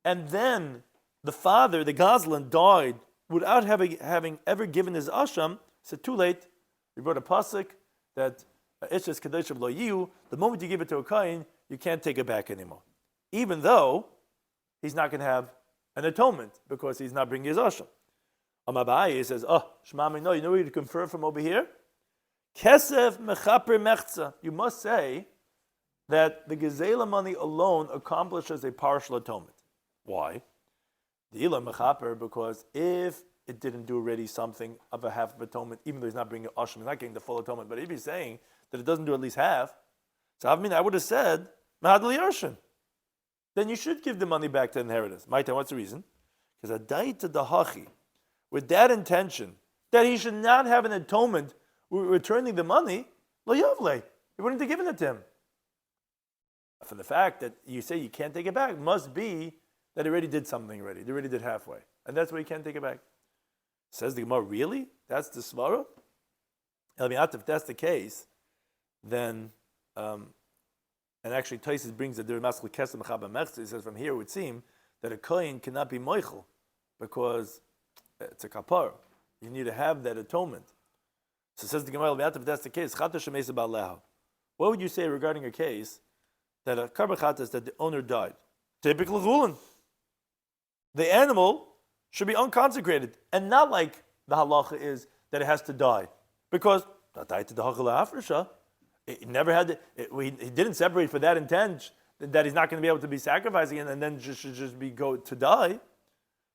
and then the father, the Gazlan, died without having ever given his asham, so too late. We brought a pasuk that Ishes Kadeshim Lo Yiu, the moment you give it to a Kain, you can't take it back anymore. Even though he's not going to have an atonement because he's not bringing his asham. Amabai says, Shema Minah, you know where you confer from over here? Kesef mechaper mechza. You must say that the gezela money alone accomplishes a partial atonement. Why? The ilah mechaper, because if it didn't do already something of a half of atonement, even though he's not bringing asham, he's not getting the full atonement, but if he's saying that it doesn't do at least half, so I would have said, Mahadli Yarshin. Then you should give the money back to inheritors. Maita, what's the reason? Because Adaita Dahachi, with that intention, that he should not have an atonement returning the money, lo yavle, you wouldn't have given it to him. For the fact that you say you can't take it back, must be that he already did something already. They already did halfway. And that's why you can't take it back. Says the Gemara, really? That's the svara? If that's the case, then, and actually Taisus brings the Dirmaskal Kesem Chaba Mechza, he says from here it would seem that a kohen cannot be moichel because it's a kapar. You need to have that atonement. So says the Gemara, if that's the case, what would you say regarding a case that a karban chatas that the owner died? Typical chulin. The animal should be unconsecrated, and not like the halacha is that it has to die, because it never had. He didn't separate for that intent that he's not going to be able to be sacrificing it, and then should be go to die.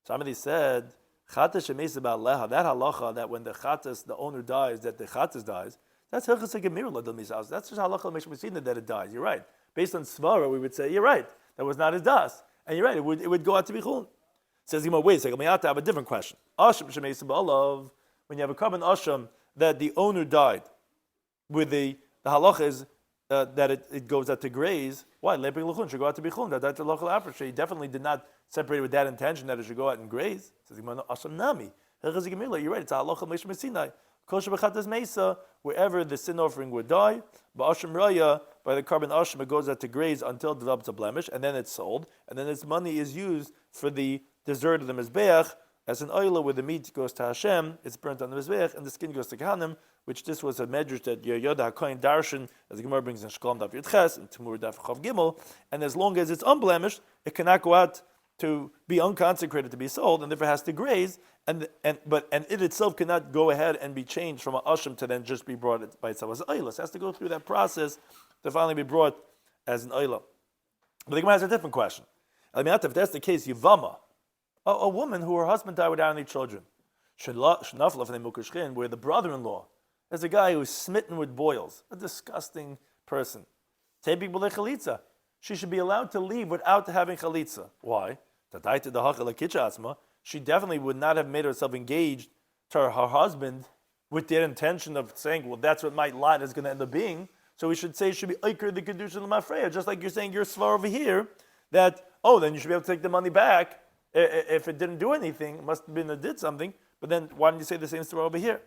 Somebody said, that halacha that when the chatas, the owner dies, that the chatas dies, that's hilchas gemir l'dil. That's just halacha l'meshmasina that it dies. You're right. Based on svara, we would say you're right. That was not his das, and you're right. It would go out to be chulin. Says Gemara, wait a second. I have a different question. Asham shemeisa ba'alav, when you have a karban asham that the owner died, with the halacha is that it goes out to graze. Why? Leping l'chun should go out to be chulin. That's the halacha afresh. He definitely did not separate with that intention that it should go out and graze. Says Gemara, asham nami. You're right. It's a halacha l'meshmasina. Wherever the sin offering would die, by the karban asham, it goes out to graze until it develops a blemish, and then it's sold, and then its money is used for the dessert of the mizbeach as an oila, where the meat goes to Hashem, it's burnt on the mizbeach, and the skin goes to Kahanim, which this was a medrash that Yoda HaKoyin Darshan, as the Gemara brings in Shkolm Daf Yudches and Tamur Daf Chav Gimel, and as long as it's unblemished, it cannot go out to be unconsecrated to be sold, and therefore has to graze, and it itself cannot go ahead and be changed from an asham to then just be brought by itself as an oila. It has to go through that process to finally be brought as an oila. But the Gemara has a different question. If that's the case, Yivama, a woman who her husband died without any children, where the brother-in-law is a guy who's smitten with boils, a disgusting person. She should be allowed to leave without having chalitza. Why? She definitely would not have made herself engaged to her husband with the intention of saying, well, that's what my lot is going to end up being. So we should say it should be Iker the Kedusha L'Mafreya, just like you're saying your svar over here, that, then you should be able to take the money back. If it didn't do anything, it must have been it did something, but then why don't you say the same story over here?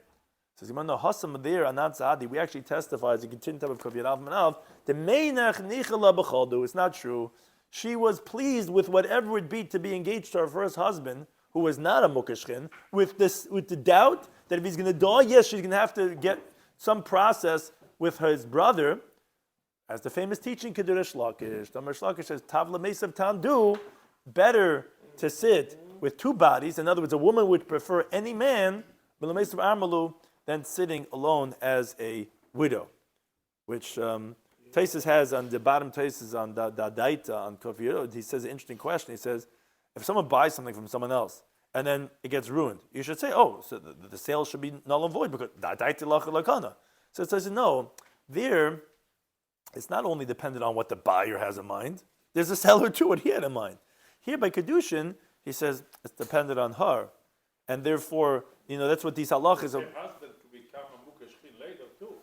Says no, Hassam there, Anat Saadi, we actually testify as a continued of Kavir Av Manav, the Meinach Nichala B'Chaldu, it's not true. She was pleased with whatever it would be to be engaged to her first husband, who was not a Mukashchin, with the doubt that if he's going to die, yes, she's going to have to get some process with his brother, as the famous teaching Kedur Shlakish. Tamar Shlakish says, Tavla Mesav Tandu, better to sit with two bodies. In other words, a woman would prefer any man than sitting alone as a widow, which Taisus has on the bottom. Taisus on the Daita on Kofir. He says an interesting question. He says, if someone buys something from someone else and then it gets ruined. You should say, oh, so the sale should be null and void because so it says, no, there, it's not only dependent on what the buyer has in mind, there's a seller too, what he had in mind. Here by Kedushin, he says it's dependent on her, and therefore, that's what these halachas Her husband could become a mukashchin later too.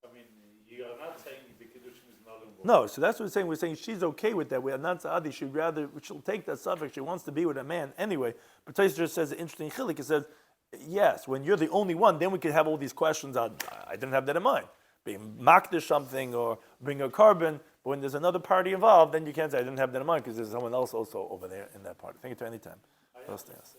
I mean, you are not saying the Kedushin is null and void. No, so that's what we're saying. We're saying she's okay with that. We are not Sa'adi. She'll take that suffix. She wants to be with a man anyway. But Tais just says an interesting chilik. It says, yes, when you're the only one, then we could have all these questions on, I didn't have that in mind. Being makdish something or bring a carbon. But when there's another party involved, then you can't say, I didn't have that in mind because there's someone else also over there in that party. Think it to any time. Those things.